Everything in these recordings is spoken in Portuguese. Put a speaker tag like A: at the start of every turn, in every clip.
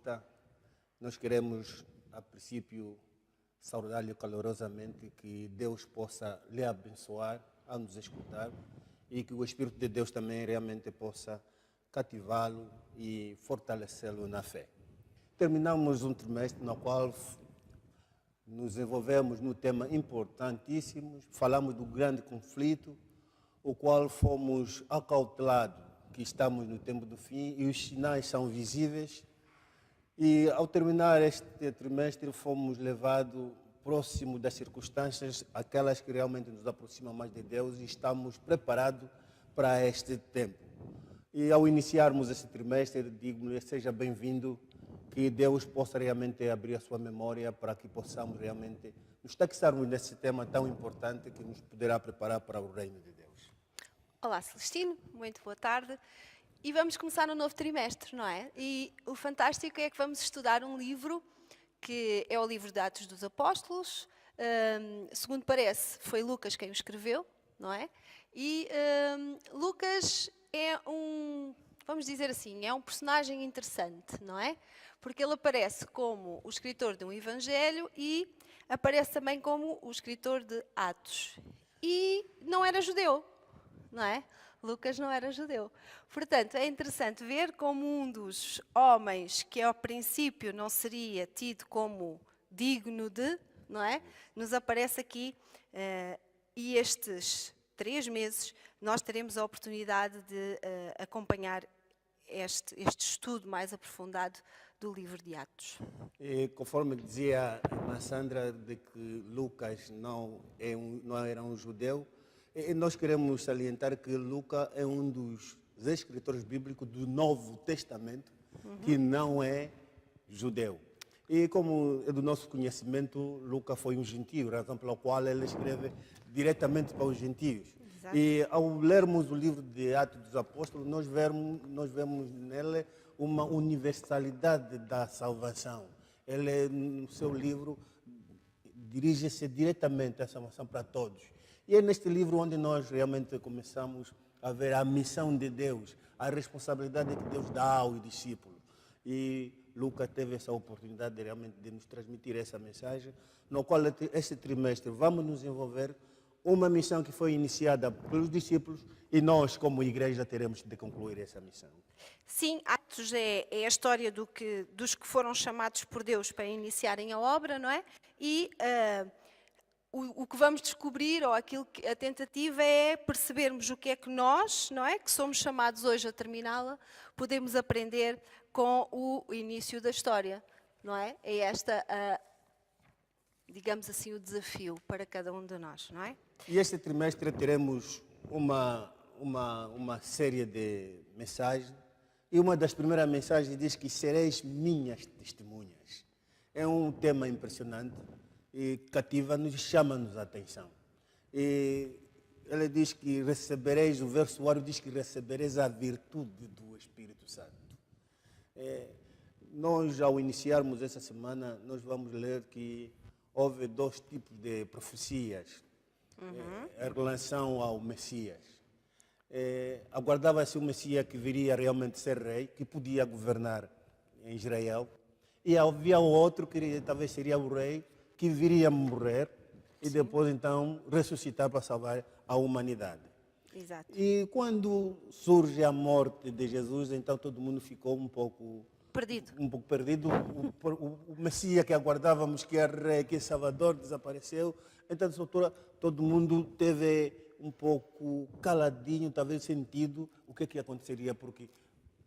A: escuta, nós queremos, a princípio, saudar-lhe calorosamente, que Deus possa lhe abençoar a nos escutar e que o Espírito de Deus também realmente possa cativá-lo e fortalecê-lo na fé. Terminamos um trimestre no qual nos envolvemos no tema importantíssimo, falamos do grande conflito, o qual fomos acautelados que estamos no tempo do fim e os sinais são visíveis. E ao terminar este trimestre fomos levados próximo das circunstâncias, aquelas que realmente nos aproximam mais de Deus e estamos preparados para este tempo. E ao iniciarmos esse trimestre, digo-lhe, seja bem-vindo, que Deus possa realmente abrir a sua memória para que possamos realmente nos taxarmos nesse tema tão importante que nos poderá preparar para o reino de Deus.
B: Olá, Celestino, muito boa tarde. E vamos começar um novo trimestre, não é? E o fantástico é que vamos estudar um livro que é o livro de Atos dos Apóstolos. Segundo parece, foi Lucas quem o escreveu, não é? E Lucas é vamos dizer assim, é um personagem interessante, não é? Porque ele aparece como o escritor de um evangelho e aparece também como o escritor de Atos. E não era judeu, não é? Lucas não era judeu. Portanto, é interessante ver como um dos homens que ao princípio não seria tido como digno de, não é? Nos aparece aqui e estes 3 meses nós teremos a oportunidade de acompanhar este estudo mais aprofundado do livro de Atos.
A: E conforme dizia a irmã Sandra, de que Lucas não era um judeu, e nós queremos salientar que Lucas é um dos escritores bíblicos do Novo Testamento que não é judeu. E como é do nosso conhecimento, Lucas foi um gentio, razão pela qual ele escreve diretamente para os gentios.
B: Exato.
A: E ao lermos o livro de Atos dos Apóstolos, nós vemos nele uma universalidade da salvação. Ele, no seu livro, dirige-se diretamente à salvação para todos. E é neste livro onde nós realmente começamos a ver a missão de Deus, a responsabilidade que Deus dá ao discípulo. E Lucas teve essa oportunidade de realmente de nos transmitir essa mensagem, no qual este trimestre vamos nos envolver uma missão que foi iniciada pelos discípulos e nós, como igreja, teremos de concluir essa missão.
B: Sim, Atos é a história dos que foram chamados por Deus para iniciarem a obra, não é? E o que vamos descobrir, ou aquilo que a tentativa é percebermos o que é que nós, não é? Que somos chamados hoje a terminá-la, podemos aprender com o início da história, não é? É esta, digamos assim, o desafio para cada um de nós, não é?
A: E este trimestre teremos uma série de mensagens. E uma das primeiras mensagens diz que sereis minhas testemunhas. É um tema impressionante e cativa-nos, chama-nos a atenção. E ele diz que recebereis, o versuário diz que recebereis a virtude do Espírito Santo. Nós, ao iniciarmos essa semana, nós vamos ler que houve 2 tipos de profecias em relação ao Messias. Aguardava-se o Messias que viria realmente ser rei, que podia governar em Israel. E havia outro que talvez seria o rei, que viria morrer e depois então ressuscitar para salvar a humanidade.
B: Exato.
A: E quando surge a morte de Jesus, então todo mundo ficou um pouco
B: Perdido.
A: O Messias que aguardávamos, que era rei, que é Salvador, desapareceu. Então, nessa altura, todo mundo teve um pouco caladinho, talvez sentido o que aconteceria, porque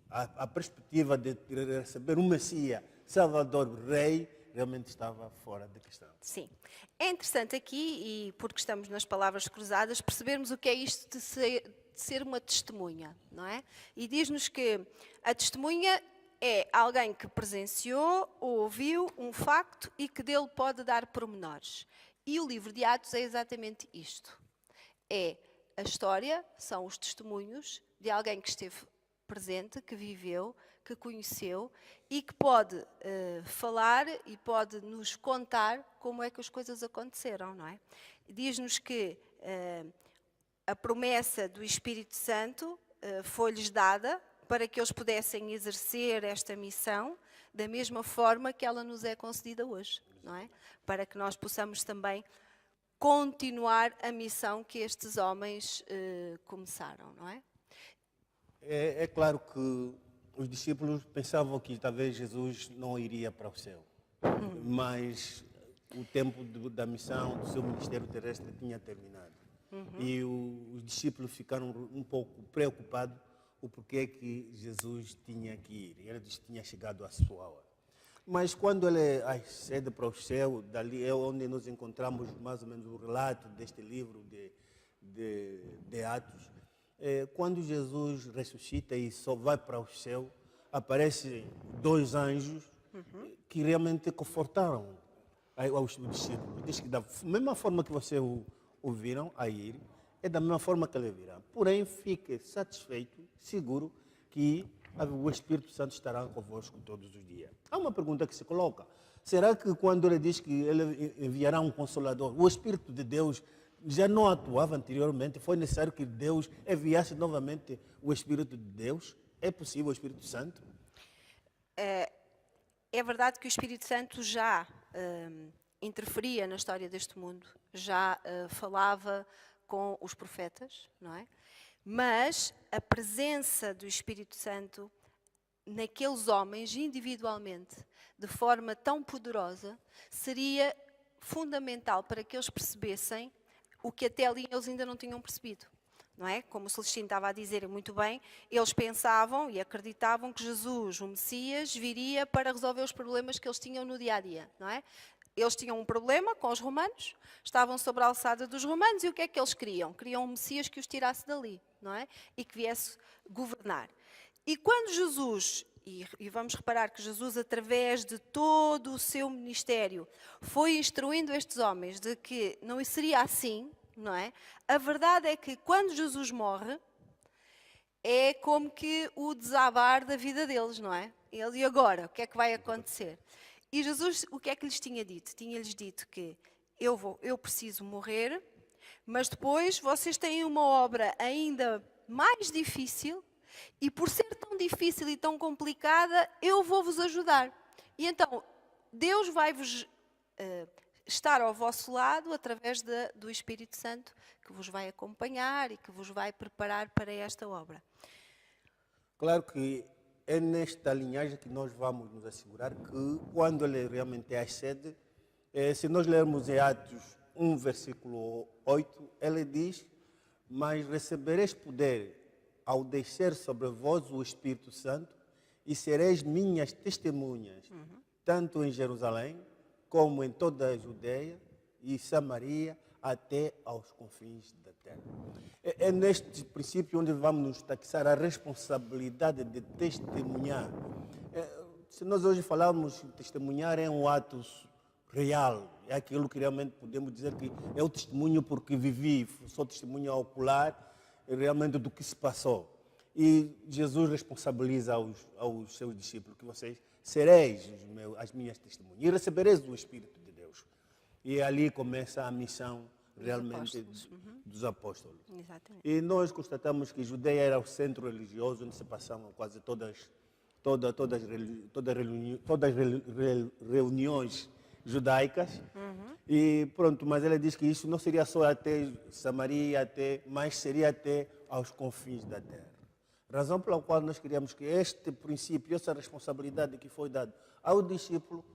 A: a perspectiva de receber um Messias, Salvador, rei, realmente estava fora de questão.
B: Sim. É interessante aqui, e porque estamos nas palavras cruzadas, percebermos o que é isto de ser uma testemunha, não é? E diz-nos que a testemunha é alguém que presenciou ou ouviu um facto e que dele pode dar pormenores. E o livro de Atos é exatamente isto. É a história, são os testemunhos de alguém que esteve presente, que viveu, que conheceu e que pode falar e pode nos contar como é que as coisas aconteceram, não é? Diz-nos que a promessa do Espírito Santo foi-lhes dada, para que eles pudessem exercer esta missão da mesma forma que ela nos é concedida hoje, não é? Para que nós possamos também continuar a missão que estes homens começaram, não é?
A: É claro que os discípulos pensavam que talvez Jesus não iria para o céu, mas o tempo da missão, do seu ministério terrestre tinha terminado. E os discípulos ficaram um pouco preocupados o porquê que Jesus tinha que ir. Ele disse que tinha chegado a sua hora. Mas quando ele ascende para o céu, dali é onde nós encontramos mais ou menos o relato deste livro de Atos. Quando Jesus ressuscita e só vai para o céu, aparecem dois anjos que realmente confortaram aos discípulos. Diz que da mesma forma que vocês o viram a ir, é da mesma forma que ele virá. Porém, fique satisfeito, seguro, que o Espírito Santo estará convosco todos os dias. Há uma pergunta que se coloca. Será que quando ele diz que ele enviará um Consolador, o Espírito de Deus já não atuava anteriormente? Foi necessário que Deus enviasse novamente o Espírito de Deus? É possível o Espírito Santo?
B: É verdade que o Espírito Santo já interferia na história deste mundo, já falava com os profetas, não é? Mas a presença do Espírito Santo naqueles homens individualmente, de forma tão poderosa, seria fundamental para que eles percebessem o que até ali eles ainda não tinham percebido. Não é? Como o Celestino estava a dizer muito bem, eles pensavam e acreditavam que Jesus, o Messias, viria para resolver os problemas que eles tinham no dia-a-dia, não é? Eles tinham um problema com os romanos, estavam sobre a alçada dos romanos e o que é que eles queriam? Queriam um Messias que os tirasse dali, não é? E que viesse governar. E quando Jesus, e vamos reparar que Jesus, através de todo o seu ministério, foi instruindo estes homens de que não seria assim, não é? A verdade é que quando Jesus morre, é como que o desabar da vida deles, não é? E agora, o que é que vai acontecer? E Jesus, o que é que lhes tinha dito? Tinha-lhes dito que eu preciso morrer, mas depois vocês têm uma obra ainda mais difícil e por ser tão difícil e tão complicada, eu vou-vos ajudar. E então, Deus vai-vos estar ao vosso lado através do Espírito Santo, que vos vai acompanhar e que vos vai preparar para esta obra.
A: Claro que é nesta linhagem que nós vamos nos assegurar que, quando ele realmente ascende, se nós lermos em Atos 1, versículo 8, ele diz: mas recebereis poder ao descer sobre vós o Espírito Santo e sereis minhas testemunhas, tanto em Jerusalém, como em toda a Judeia e Samaria, até aos confins da terra. É neste princípio onde vamos nos taxar a responsabilidade de testemunhar. Se nós hoje falarmos testemunhar, é um ato real, é aquilo que realmente podemos dizer que é o testemunho porque vivi, sou testemunho ocular realmente do que se passou. E Jesus responsabiliza aos seus discípulos que vocês sereis as minhas testemunhas e recebereis o Espírito de Deus. E ali começa a missão realmente dos apóstolos.
B: Exatamente.
A: E nós constatamos que Judeia era o centro religioso onde se passavam quase todas reuniões judaicas. E pronto, mas ele diz que isso não seria só até Samaria, mas seria até aos confins da terra. Razão pela qual nós queríamos que este princípio, essa responsabilidade que foi dada ao discípulo,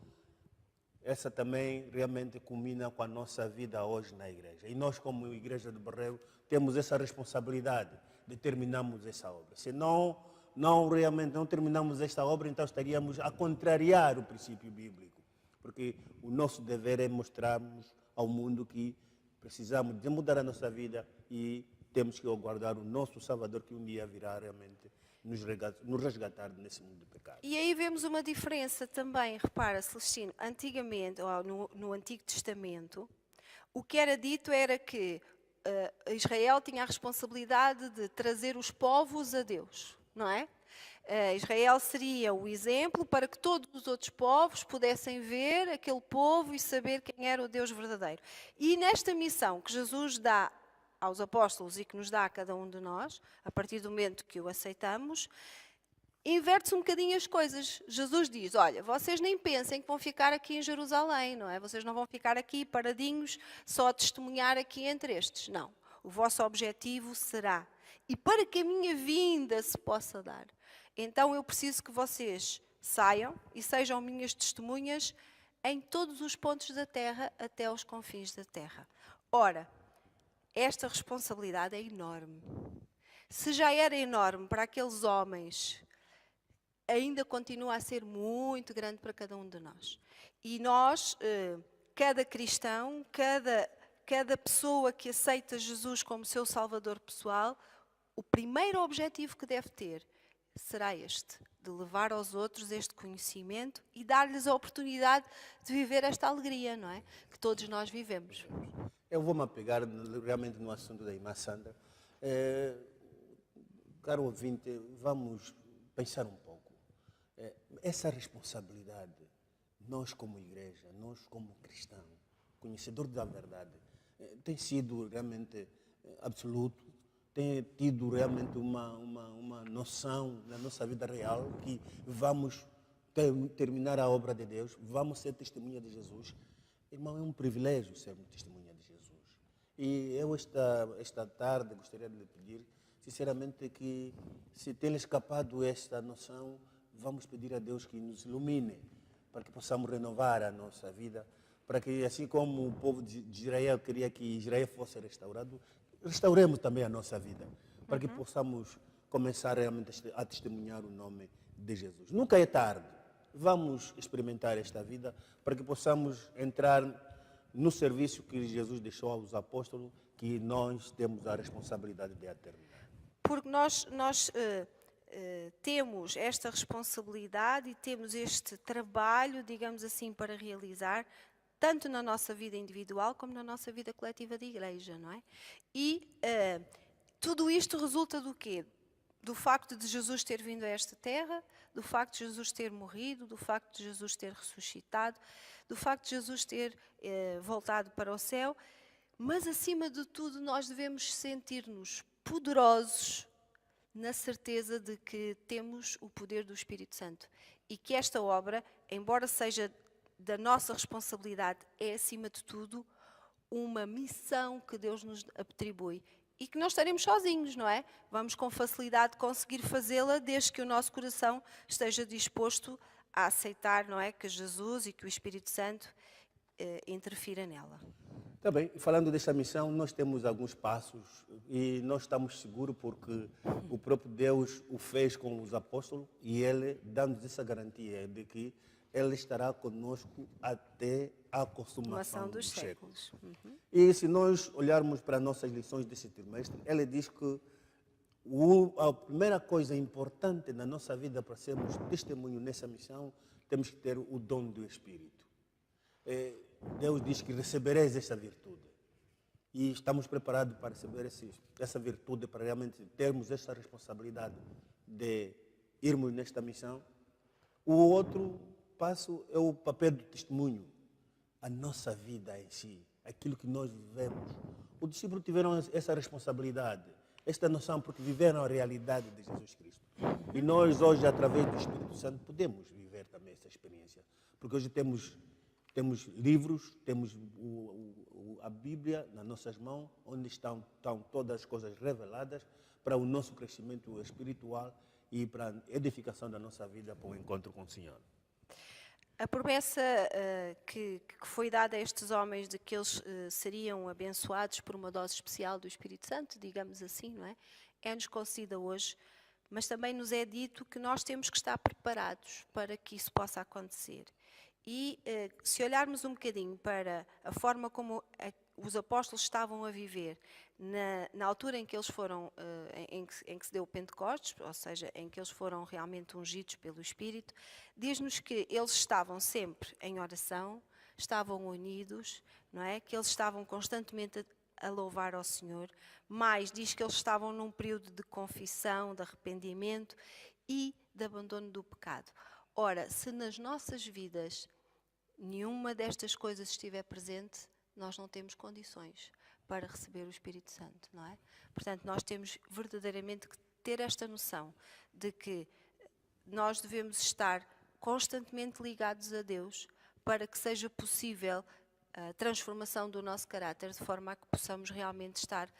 A: essa também realmente culmina com a nossa vida hoje na igreja. E nós, como Igreja de Barreiro, temos essa responsabilidade de terminarmos essa obra. Se não realmente não terminamos esta obra, então estaríamos a contrariar o princípio bíblico. Porque o nosso dever é mostrarmos ao mundo que precisamos de mudar a nossa vida e temos que aguardar o nosso Salvador que um dia virá realmente nos resgatar nesse mundo de pecado.
B: E aí vemos uma diferença também, repara, Celestino, antigamente, ou no Antigo Testamento, o que era dito era que Israel tinha a responsabilidade de trazer os povos a Deus, não é? Israel seria o exemplo para que todos os outros povos pudessem ver aquele povo e saber quem era o Deus verdadeiro. E nesta missão que Jesus dá aos apóstolos e que nos dá a cada um de nós, a partir do momento que o aceitamos, inverte-se um bocadinho as coisas. Jesus diz, olha, vocês nem pensem que vão ficar aqui em Jerusalém, não é? Vocês não vão ficar aqui paradinhos só a testemunhar aqui entre estes. Não. O vosso objetivo será, e para que a minha vinda se possa dar, então eu preciso que vocês saiam e sejam minhas testemunhas em todos os pontos da terra, até aos confins da terra. Ora, esta responsabilidade é enorme. Se já era enorme para aqueles homens, ainda continua a ser muito grande para cada um de nós. E nós, cada cristão, cada pessoa que aceita Jesus como seu Salvador pessoal, o primeiro objetivo que deve ter será este, de levar aos outros este conhecimento e dar-lhes a oportunidade de viver esta alegria, não é? Que todos nós vivemos.
A: Eu vou-me apegar realmente no assunto da irmã Sandra. Caro ouvinte, vamos pensar um pouco. Essa responsabilidade, nós como igreja, nós como cristãos, conhecedores da verdade, tem sido realmente absoluto, tem tido realmente uma noção na nossa vida real que vamos terminar a obra de Deus, vamos ser testemunha de Jesus. Irmão, é um privilégio sermos testemunha de Jesus. E eu esta tarde gostaria de lhe pedir, sinceramente, que se tem escapado esta noção, vamos pedir a Deus que nos ilumine, para que possamos renovar a nossa vida, para que, assim como o povo de Israel queria que Israel fosse restaurado, restauremos também a nossa vida, para que possamos começar realmente a testemunhar o nome de Jesus. Nunca é tarde. Vamos experimentar esta vida para que possamos entrar no serviço que Jesus deixou aos apóstolos, que nós temos a responsabilidade de a terminar.
B: Porque nós temos esta responsabilidade e temos este trabalho, digamos assim, para realizar, tanto na nossa vida individual como na nossa vida coletiva de igreja, não é? E tudo isto resulta do quê? Do facto de Jesus ter vindo a esta terra, do facto de Jesus ter morrido, do facto de Jesus ter ressuscitado, do facto de Jesus ter voltado para o céu, mas acima de tudo nós devemos sentir-nos poderosos na certeza de que temos o poder do Espírito Santo e que esta obra, embora seja da nossa responsabilidade, é acima de tudo uma missão que Deus nos atribui. E que não estaremos sozinhos, não é? Vamos com facilidade conseguir fazê-la desde que o nosso coração esteja disposto a aceitar, não é? Que Jesus e que o Espírito Santo interfira nela.
A: Tá bem, falando desta missão, nós temos alguns passos e nós estamos seguros porque o próprio Deus o fez com os apóstolos e Ele dá-nos essa garantia de que Ele estará conosco até a consumação dos séculos. E se nós olharmos para nossas lições desse trimestre, Ele diz que a primeira coisa importante na nossa vida para sermos testemunho nessa missão, temos que ter o dom do Espírito. Deus diz que recebereis essa virtude. E estamos preparados para receber essa virtude, para realmente termos essa responsabilidade de irmos nesta missão. O outro passo é o papel do testemunho. A nossa vida em si, aquilo que nós vivemos. Os discípulos tiveram essa responsabilidade, esta noção, porque viveram a realidade de Jesus Cristo. E nós hoje, através do Espírito Santo, podemos viver também essa experiência. Porque hoje temos livros, temos a Bíblia nas nossas mãos, onde estão todas as coisas reveladas para o nosso crescimento espiritual e para a edificação da nossa vida para o encontro com o Senhor.
B: A promessa que foi dada a estes homens de que eles seriam abençoados por uma dose especial do Espírito Santo, digamos assim, não é? É-nos concedida hoje, mas também nos é dito que nós temos que estar preparados para que isso possa acontecer. E se olharmos um bocadinho para a forma como os apóstolos estavam a viver na altura em que eles foram, em que se deu o Pentecostes, ou seja, em que eles foram realmente ungidos pelo Espírito, diz-nos que eles estavam sempre em oração, estavam unidos, não é? Que eles estavam constantemente a louvar ao Senhor, mas diz que eles estavam num período de confissão, de arrependimento e de abandono do pecado. Ora, se nas nossas vidas nenhuma destas coisas estiver presente, nós não temos condições para receber o Espírito Santo, não é? Portanto, nós temos verdadeiramente que ter esta noção de que nós devemos estar constantemente ligados a Deus para que seja possível a transformação do nosso caráter, de forma a que possamos realmente estar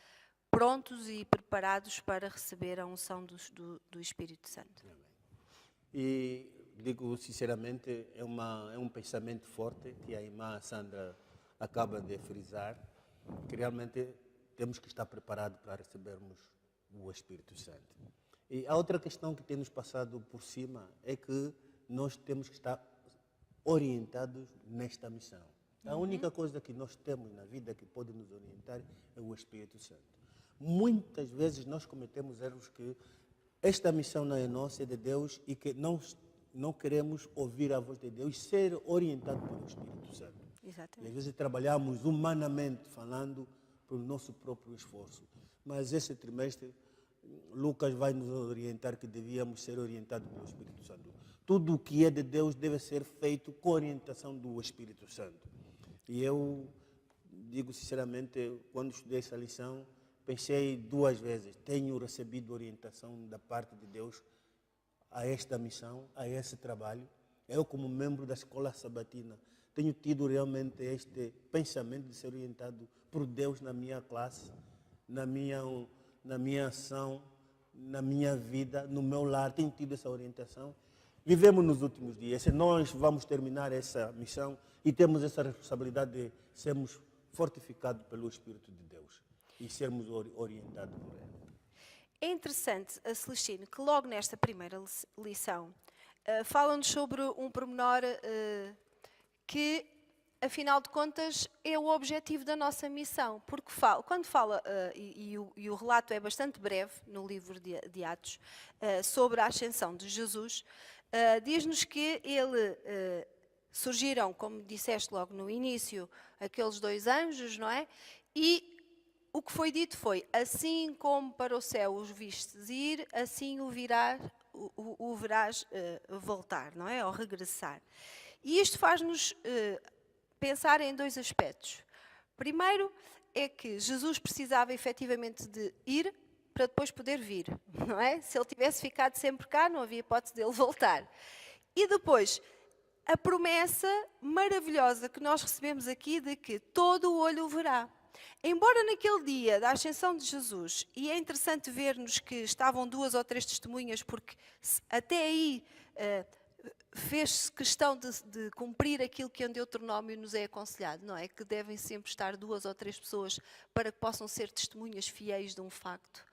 B: prontos e preparados para receber a unção do Espírito Santo.
A: E digo sinceramente, é um pensamento forte que a irmã Sandra acaba de frisar, que realmente temos que estar preparados para recebermos o Espírito Santo. E a outra questão que tem nos passado por cima é que nós temos que estar orientados nesta missão. A única coisa que nós temos na vida que pode nos orientar é o Espírito Santo. Muitas vezes nós cometemos erros que esta missão não é nossa, é de Deus, e que não queremos ouvir a voz de Deus e ser orientado pelo Espírito Santo.
B: Exatamente.
A: E às vezes trabalhamos humanamente falando pelo nosso próprio esforço. Mas esse trimestre, Lucas vai nos orientar que devíamos ser orientados pelo Espírito Santo. Tudo o que é de Deus deve ser feito com orientação do Espírito Santo. E eu digo sinceramente, quando estudei essa lição, pensei 2 vezes, tenho recebido orientação da parte de Deus a esta missão, a esse trabalho. Eu, como membro da escola sabatina, tenho tido realmente este pensamento de ser orientado por Deus na minha classe, na minha ação, na minha vida, no meu lar. Tenho tido essa orientação. Vivemos nos últimos dias. Se nós vamos terminar essa missão e temos essa responsabilidade de sermos fortificados pelo Espírito de Deus e sermos orientados por Ele.
B: É interessante, a Celestino, que logo nesta primeira lição fala-nos sobre um pormenor que, afinal de contas, é o objetivo da nossa missão. Porque quando fala, e o relato é bastante breve no livro de Atos, sobre a ascensão de Jesus, diz-nos que ele surgiram, como disseste logo no início, aqueles 2 anjos, não é? E o que foi dito foi, assim como para o céu os vistes ir, assim o verás voltar, não é? Ou regressar. E isto faz-nos pensar em 2 aspectos. Primeiro é que Jesus precisava efetivamente de ir para depois poder vir, não é? Se ele tivesse ficado sempre cá, não havia hipótese dele voltar. E depois, a promessa maravilhosa que nós recebemos aqui de que todo o olho o verá. Embora naquele dia da ascensão de Jesus, e é interessante ver-nos que estavam 2 ou 3 testemunhas, porque até aí fez-se questão de cumprir aquilo que em Deuteronômio nos é aconselhado, não é? Que devem sempre estar 2 ou 3 pessoas para que possam ser testemunhas fiéis de um facto.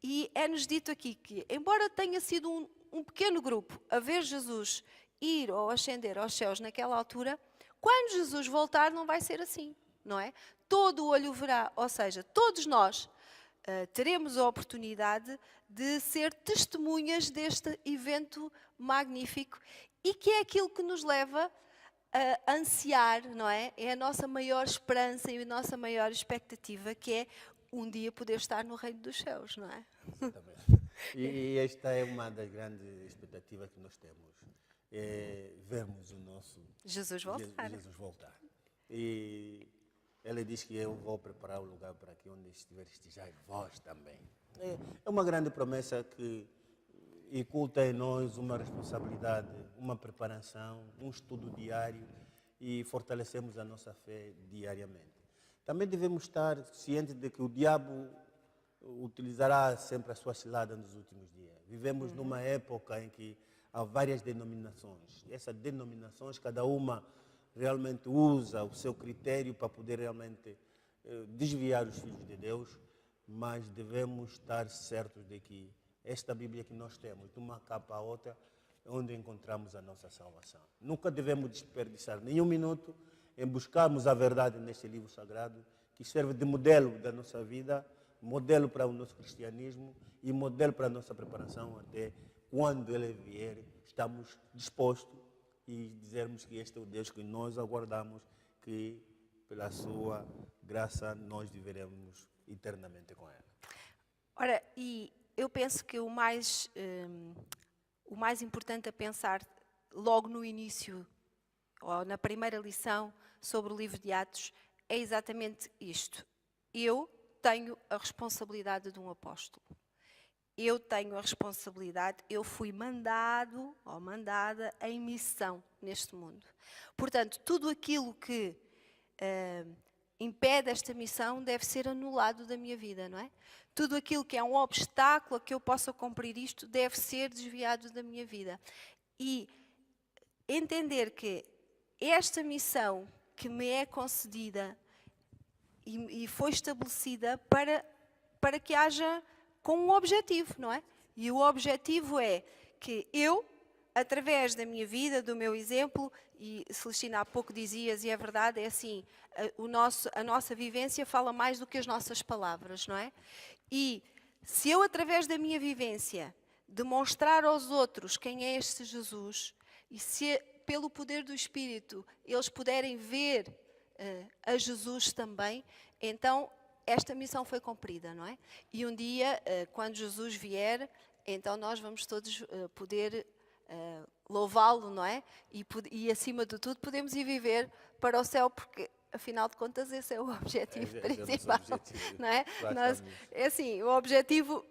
B: E é-nos dito aqui que, embora tenha sido um pequeno grupo a ver Jesus ir ou ascender aos céus naquela altura, quando Jesus voltar não vai ser assim, não é? Todo o olho verá, ou seja, todos nós teremos a oportunidade de ser testemunhas deste evento magnífico e que é aquilo que nos leva a ansiar, não é? É a nossa maior esperança e a nossa maior expectativa, que é um dia poder estar no reino dos céus, não é?
A: Exatamente. E esta é uma das grandes expectativas que nós temos, é vermos o nosso
B: Jesus voltar.
A: Jesus voltar. E ele diz que eu vou preparar o lugar para que onde estiver, estejais vós também. É uma grande promessa que inculta em nós uma responsabilidade, uma preparação, um estudo diário e fortalecemos a nossa fé diariamente. Também devemos estar cientes de que o diabo utilizará sempre a sua cilada nos últimos dias. Vivemos numa época em que há várias denominações. Essas denominações, cada uma realmente usa o seu critério para poder realmente desviar os filhos de Deus, mas devemos estar certos de que esta Bíblia que nós temos, de uma capa a outra, é onde encontramos a nossa salvação. Nunca devemos desperdiçar nenhum minuto em buscarmos a verdade neste livro sagrado, que serve de modelo da nossa vida, modelo para o nosso cristianismo e modelo para a nossa preparação até quando ele vier, estamos dispostos e dizermos que este é o Deus que nós aguardamos, que pela sua graça nós viveremos eternamente com Ele.
B: Ora, e eu penso que o mais importante a pensar logo no início, ou na primeira lição sobre o livro de Atos, é exatamente isto. Eu tenho a responsabilidade de um apóstolo. eu tenho a responsabilidade, eu fui mandado ou mandada em missão neste mundo. Portanto, tudo aquilo que impede esta missão deve ser anulado da minha vida, não é? Tudo aquilo que é um obstáculo a que eu possa cumprir isto deve ser desviado da minha vida. E entender que esta missão que me é concedida e foi estabelecida para que haja com um objetivo, não é? E o objetivo é que eu, através da minha vida, do meu exemplo, e Celestina há pouco dizias, e é verdade, é assim, a nossa vivência fala mais do que as nossas palavras, não é? E se eu, através da minha vivência, demonstrar aos outros quem é este Jesus, e se pelo poder do Espírito eles puderem ver a Jesus também, então esta missão foi cumprida, não é? E um dia, quando Jesus vier, então nós vamos todos poder louvá-lo, não é? E acima de tudo podemos ir viver para o céu, porque afinal de contas esse é o objetivo principal,
A: é o nosso objetivo.
B: não é?
A: Lá estamos.
B: É assim, o objetivo,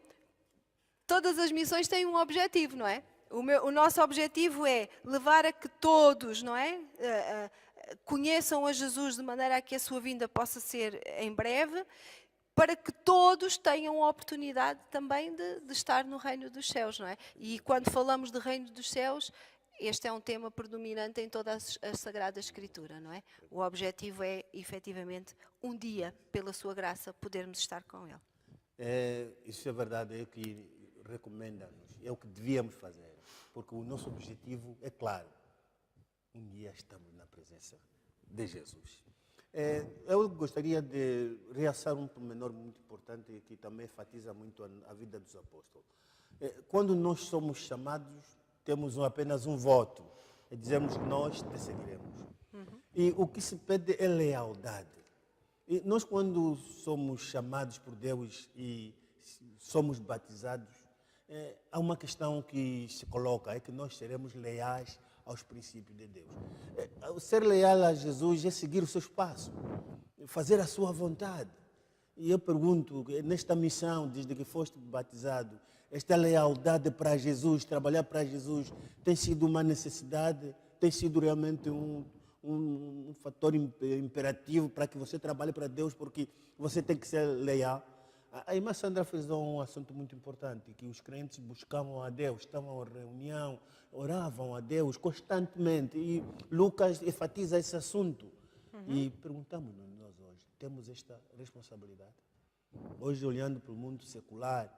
B: todas as missões têm um objetivo, não é? O nosso objetivo é levar a que todos, não é? Conheçam a Jesus de maneira a que a sua vinda possa ser em breve, para que todos tenham a oportunidade também de estar no reino dos céus, não é? E quando falamos de reino dos céus, este é um tema predominante em toda a Sagrada Escritura, não é? O objetivo é, efetivamente, um dia, pela sua graça, podermos estar com Ele.
A: Isso é verdade, é o que recomenda-nos, é o que devíamos fazer, porque o nosso objetivo é claro. Um dia estamos na presença de Jesus. Eu gostaria de realçar um pormenor muito importante e que também enfatiza muito a vida dos apóstolos. Quando nós somos chamados, temos apenas um voto. E dizemos que nós te seguiremos. E o que se pede é lealdade. E nós, quando somos chamados por Deus e somos batizados, há uma questão que se coloca, é que nós seremos leais aos princípios de Deus. Ser leal a Jesus é seguir os seus passos, fazer a sua vontade. E eu pergunto, nesta missão, desde que foste batizado, esta lealdade para Jesus, trabalhar para Jesus, tem sido uma necessidade, tem sido realmente um fator imperativo para que você trabalhe para Deus, porque você tem que ser leal. A irmã Sandra fez um assunto muito importante, que os crentes buscavam a Deus, estavam em reunião, oravam a Deus constantemente. E Lucas enfatiza esse assunto. E perguntamos-nos nós hoje, temos esta responsabilidade? Hoje, olhando para o mundo secular,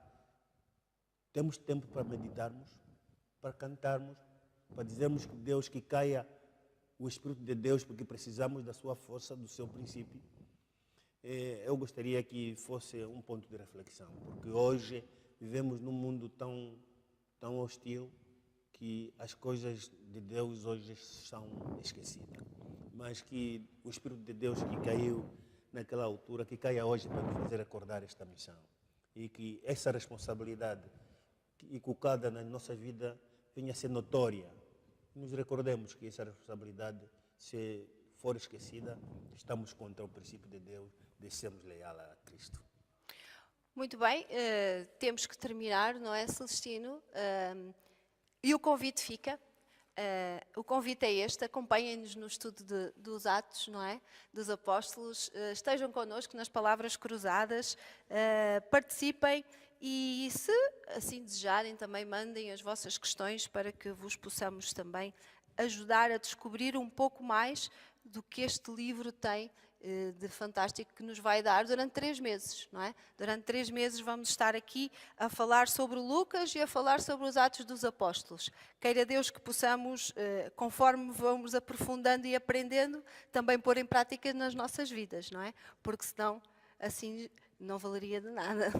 A: temos tempo para meditarmos, para cantarmos, para dizermos que Deus, que caia o Espírito de Deus, porque precisamos da sua força, do seu princípio. Eu gostaria que fosse um ponto de reflexão, porque hoje vivemos num mundo tão hostil que as coisas de Deus hoje são esquecidas. Mas que o Espírito de Deus que caiu naquela altura, que caia hoje para nos fazer acordar esta missão. E que essa responsabilidade colocada na nossa vida venha a ser notória. Nos recordemos que essa responsabilidade, se for esquecida, estamos contra o princípio de Deus, de sermos leais a Cristo.
B: Muito bem, temos que terminar, não é, Celestino? E o convite fica. O convite é este, acompanhem-nos no estudo dos Atos, não é? Dos Apóstolos, estejam connosco nas palavras cruzadas, participem e, se assim desejarem, também mandem as vossas questões para que vos possamos também ajudar a descobrir um pouco mais do que este livro tem de fantástico que nos vai dar durante 3 meses, não é? Durante 3 meses vamos estar aqui a falar sobre Lucas e a falar sobre os Atos dos Apóstolos. Queira Deus que possamos, conforme vamos aprofundando e aprendendo, também pôr em prática nas nossas vidas, não é? Porque senão, assim, não valeria de nada.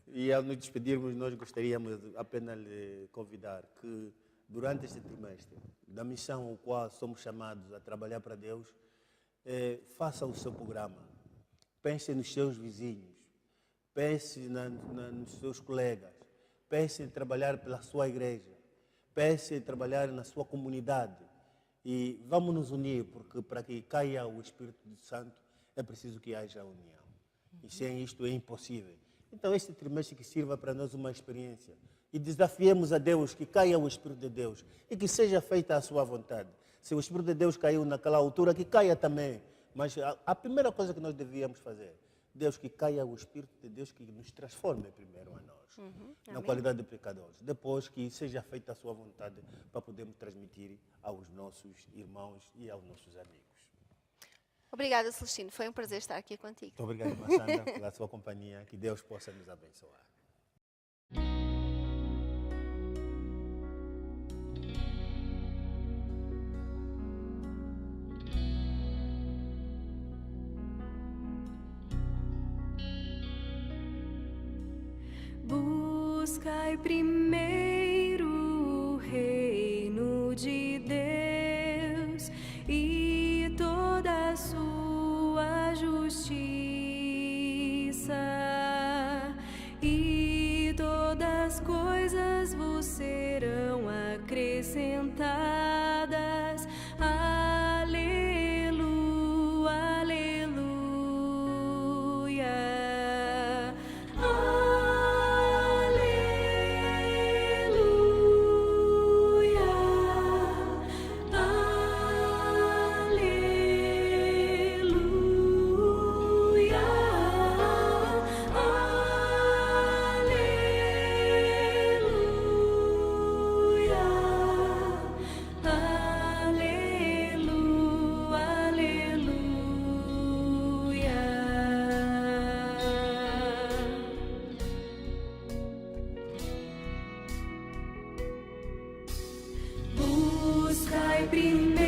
A: E ao nos despedirmos, nós gostaríamos apenas de convidar que, durante este trimestre, da missão ao qual somos chamados a trabalhar para Deus, faça o seu programa, pense nos seus vizinhos, pense nos seus colegas, pense em trabalhar pela sua igreja, pense em trabalhar na sua comunidade e vamos nos unir, porque para que caia o Espírito Santo é preciso que haja união. E sem isto é impossível. Então, este trimestre que sirva para nós uma experiência e desafiemos a Deus que caia o Espírito de Deus e que seja feita a sua vontade. Se o Espírito de Deus caiu naquela altura, que caia também. Mas a primeira coisa que nós devíamos fazer, Deus, que caia o Espírito de Deus que nos transforme primeiro a nós, na
B: Amém.
A: qualidade de pecadores. Depois que seja feita a sua vontade para podermos transmitir aos nossos irmãos e aos nossos amigos.
B: Obrigada, Celestino. Foi um prazer estar aqui contigo.
A: Muito obrigado, Massandra, pela sua companhia. Que Deus possa nos abençoar.
C: Buscai primeiro o reino de Deus e toda a sua justiça, e todas as coisas vos serão acrescentadas. Aleluia, aleluia. Buscai primeiro